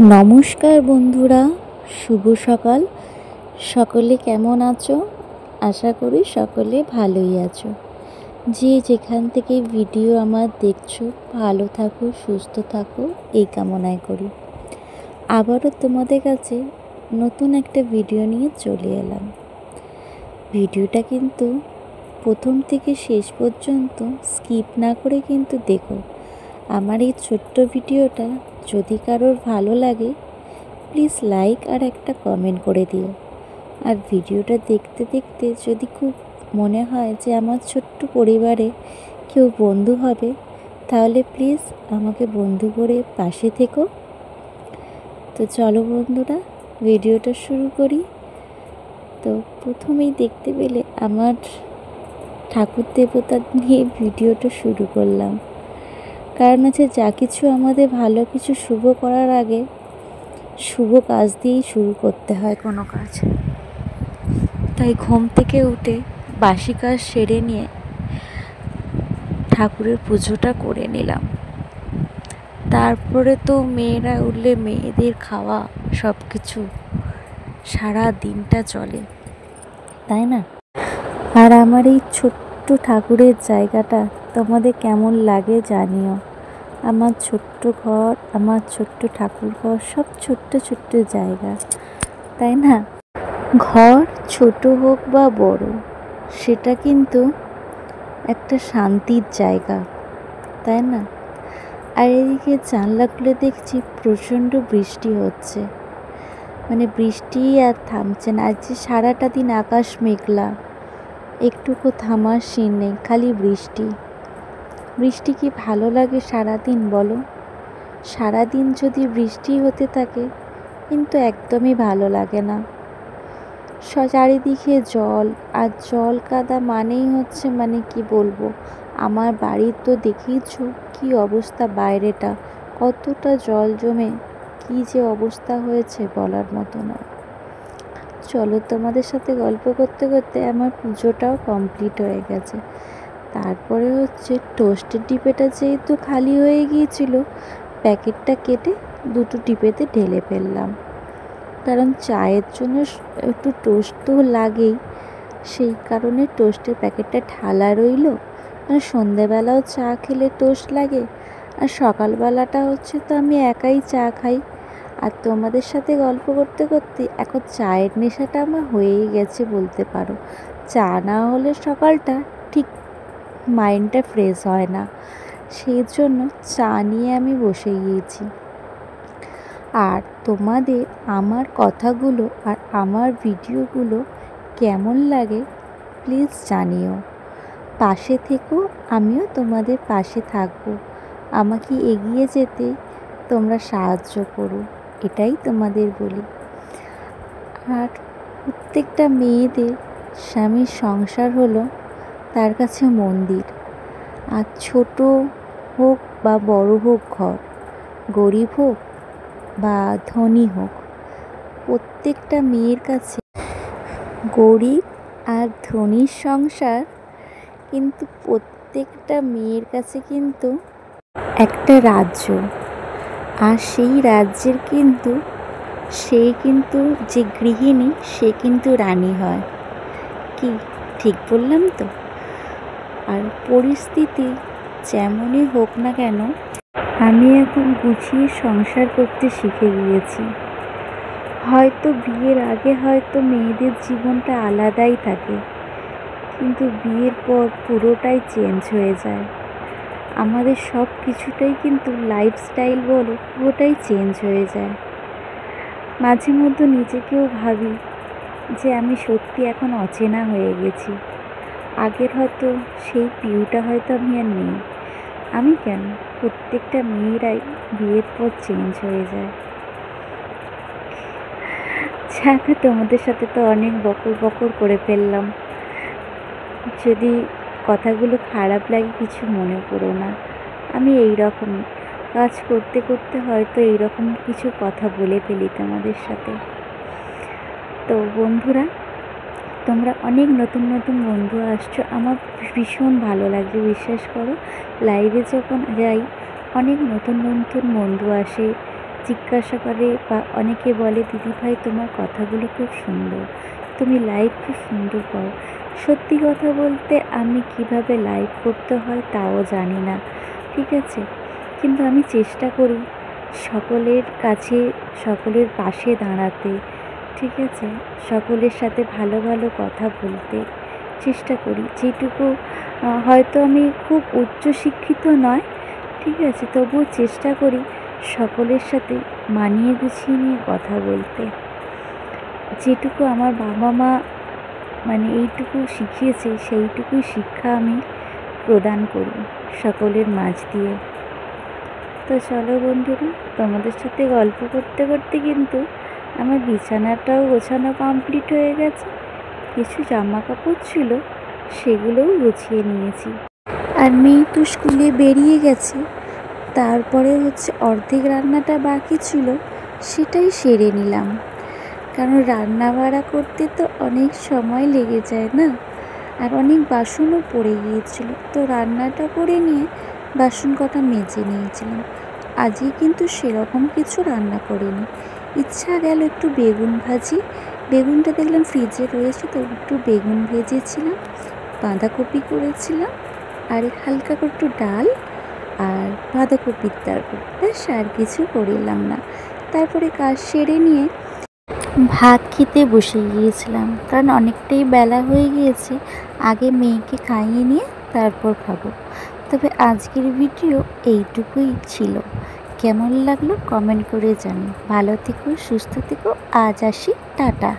নমস্কার বন্ধুরা, শুভ সকাল। সকলে কেমন আছো? আশা করি সকলে ভালোই আছো। যে যেখান থেকে ভিডিও আমার দেখছো, ভালো থাকো, সুস্থ থাকো, এই কামনাই করি। আবারও তোমাদের কাছে নতুন একটা ভিডিও নিয়ে চলে এলাম। ভিডিওটা কিন্তু প্রথম থেকে শেষ পর্যন্ত স্কিপ না করে কিন্তু দেখো। আমার এই ছোট্ট ভিডিওটা যদি কারোর ভালো লাগে, প্লিজ লাইক আর একটা কমেন্ট করে দিও। আর ভিডিওটা দেখতে দেখতে যদি খুব মনে হয় যে আমার ছোট্ট পরিবারে কেউ বন্ধু হবে, তাহলে প্লিজ আমাকে বন্ধু করে পাশে থেকো। তো চলো বন্ধুরা, ভিডিওটা শুরু করি। তো প্রথমেই দেখতে পেলে আমার ঠাকুর দেবতা নিয়ে ভিডিওটা শুরু করলাম। কারণ আছে, যা কিছু আমাদের ভালো কিছু শুভ করার আগে শুভ কাজ দিয়েই শুরু করতে হয় কোনো কাজ। তাই ঘুম থেকে উঠে বাসি কাজ সেরে নিয়ে ঠাকুরের পুজোটা করে নিলাম। তারপরে তো মেয়েরা উঠলে মেয়েদের খাওয়া সব কিছু সারা দিনটা চলে, তাই না? আর আমার এই ছোট্ট ঠাকুরের জায়গাটা তোমাদের কেমন লাগে জানিও। আমার ছোট্ট ঘর, আমার ছোট্ট ঠাকুর ঘর, সব ছোট্ট ছোট্ট জায়গা, তাই না? ঘর ছোট হোক বা বড়, সেটা কিন্তু একটা শান্তির জায়গা, তাই না? আর এদিকে জানলা খুলে দেখছি প্রচণ্ড বৃষ্টি হচ্ছে, মানে বৃষ্টি আর থামছে না। আজ যে সারাটা দিন আকাশ মেঘলা, একটুকু থামার সিন নেই, খালি বৃষ্টি। বৃষ্টি কি ভালো লাগে সারাদিন বলো? সারাদিন যদি বৃষ্টি হতে থাকে কিন্তু একদমই ভালো লাগে না। চারিদিকে জল, আর জল কাদা মানেই হচ্ছে, মানে কি বলবো, আমার বাড়ির তো দেখেইছো কি অবস্থা, বাইরেটা কতটা জল জমে কি যে অবস্থা হয়েছে বলার মতো না। চলো, তোমাদের সাথে গল্প করতে করতে আমার পুজোটাও কমপ্লিট হয়ে গেছে। তারপরে হচ্ছে টোস্টের ডিপেটা যেহেতু খালি হয়ে গিয়েছিল, প্যাকেটটা কেটে দুটো ডিপেতে ঢেলে ফেললাম। কারণ চায়ের জন্য একটু টোস্ট তো লাগেই, সেই কারণে টোস্টের প্যাকেটটা ঢালা রইল। মানে সন্ধেবেলাও চা খেলে টোস্ট লাগে, আর সকালবেলাটা হচ্ছে তো আমি একাই চা খাই। আর তোমাদের সাথে গল্প করতে করতে এখন চায়ের নেশাটা আমার হয়েই গেছে বলতে পারো। চা না হলে সকালটা ঠিক মাইন্ডটা ফ্রেশ হয় না, সেই জন্য চা নিয়ে আমি বসে গিয়েছি। আর তোমাদের আমার কথাগুলো আর আমার ভিডিওগুলো কেমন লাগে প্লিজ জানিও। পাশে থেকো, আমিও তোমাদের পাশে থাকবো। আমাকে এগিয়ে যেতে তোমরা সাহায্য করো, এটাই তোমাদের বলি। আর প্রত্যেকটা মেয়েদের স্বামীর সংসার হলো তার কাছে মন্দির। আর ছোট হোক বা বড় হোক ঘর, গরিব হোক বা ধনী হোক, প্রত্যেকটা মেয়ের কাছে গরিব আর ধনীর সংসার কিন্তু প্রত্যেকটা মেয়ের কাছে কিন্তু একটা রাজ্য। আর সেই রাজ্যের কিন্তু যে গৃহিণী, সে কিন্তু রানী হয়। কি ঠিক বললাম তো? আর পরিস্থিতি যেমনই হোক না কেন, আমি এখন গুছিয়ে সংসার করতে শিখে গিয়েছি। হয়তো বিয়ের আগে হয়তো মেয়েদের জীবনটা আলাদাই থাকে, কিন্তু বিয়ের পর পুরোটাই চেঞ্জ হয়ে যায়। আমাদের সব কিছুটাই কিন্তু লাইফস্টাইল বলো, পুরোটাই চেঞ্জ হয়ে যায়। মাঝে মধ্যে নিজেকেও ভাবি যে আমি সত্যি এখন অচেনা হয়ে গেছি। আগের হয়তো সেই পিউটা হয়তো আমি আর নেই। আমি কেন, প্রত্যেকটা মেয়েরাই বিয়ের পর চেঞ্জ হয়ে যায়। যাক, তোমাদের সাথে তো অনেক বকর বকর করে ফেললাম। যদি কথাগুলো খারাপ লাগে কিছু মনে করো না। আমি এই রকম কাজ করতে করতে হয়তো এইরকম কিছু কথা বলে ফেলি তোমাদের সাথে। তো বন্ধুরা, তোমরা অনেক নতুন নতুন বন্ধু আসছো, আমার ভীষণ ভালো লাগছে। বিশ্বাস করো, লাইভে যখন যাই অনেক নতুন নতুন বন্ধু আসে, জিজ্ঞাসা করে বা অনেকে বলে দিদিভাই তোমার কথাগুলো খুব সুন্দর, তুমি লাইভ খুব সুন্দর করো। সত্যি কথা বলতে আমি কিভাবে লাইভ করতে হয় তাও জানি না, ঠিক আছে, কিন্তু আমি চেষ্টা করি সকলের কাছে সকলের পাশে দাঁড়াতে, ঠিক আছে, সকলের সাথে ভালো ভালো কথা বলতে চেষ্টা করি। যেটুকু হয়তো আমি খুব উচ্চশিক্ষিত নয়, ঠিক আছে, তবুও চেষ্টা করি সকলের সাথে মানিয়ে গুছিয়ে নিয়ে কথা বলতে। যেটুকু আমার বাবা মা মানে এইটুকু শিখিয়েছে সেইটুকুই শিক্ষা আমি প্রদান করি সকলের মাঝ দিয়ে। তো চলো বন্ধুরা, তোমাদের সাথে গল্প করতে করতে কিন্তু আমার বিছানাটাও গোছানো কমপ্লিট হয়ে গেছে। কিছু জামা কাপড় ছিল সেগুলোও গুছিয়ে নিয়েছি। আর মেয়ে তো স্কুলে বেরিয়ে গেছে, তারপরে অর্ধেক রান্নাটা বাকি ছিল, সেটাই সেরে নিলাম। কারণ রান্না বাড়া করতে তো অনেক সময় লেগে যায় না, আর অনেক বাসনও পড়ে গিয়েছিল, তো রান্নাটা করে নিয়ে বাসন কটা মেজে নিয়েছিলাম। আজকে কিন্তু সেরকম কিছু রান্না করিনি, ইচ্ছা গেল একটু বেগুন ভাজি, বেগুনটা দেখলাম ফ্রিজে রয়েছে, তো একটু বেগুন ভেজেছিলাম, বাঁধাকপি করেছিলাম, আর হালকা করে একটু ডাল আর বাঁধাকপির তরকারি, ব্যাস আর কিছু করিলাম না। তারপরে কাজ সেরে নিয়ে ভাত খেতে বসে গিয়েছিলাম, কারণ অনেকটাই বেলা হয়ে গিয়েছে, আগে মেয়েকে খাইয়ে নিয়ে তারপর খাবো। তবে আজকের ভিডিও এইটুকুই ছিল, কেমন লাগলো কমেন্ট করে জানি। ভালো থেকো, সুস্থ থেকো, আজ আসি, টাটা।